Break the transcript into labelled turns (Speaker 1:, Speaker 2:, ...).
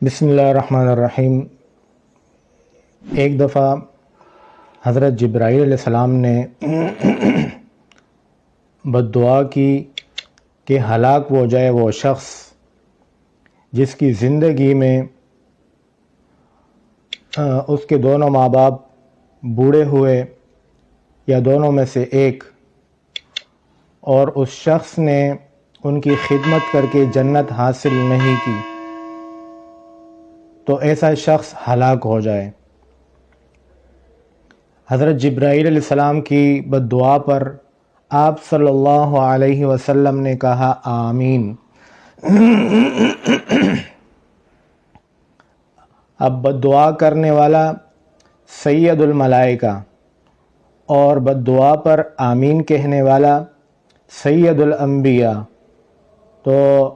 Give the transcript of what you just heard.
Speaker 1: بسم اللہ الرحمن الرحیم۔ ایک دفعہ حضرت جبرائیل علیہ السلام نے بد دعا کی کہ ہلاک ہو جائے وہ شخص جس کی زندگی میں اس کے دونوں ماں باپ بوڑھے ہوئے یا دونوں میں سے ایک، اور اس شخص نے ان کی خدمت کر کے جنت حاصل نہیں کی، تو ایسا شخص ہلاک ہو جائے۔ حضرت جبرائیل علیہ السلام کی بد دعا پر آپ صلی اللہ علیہ وسلم نے کہا آمین۔ اب بد دعا کرنے والا سید الملائکہ اور بد دعا پر آمین کہنے والا سید الانبیاء، تو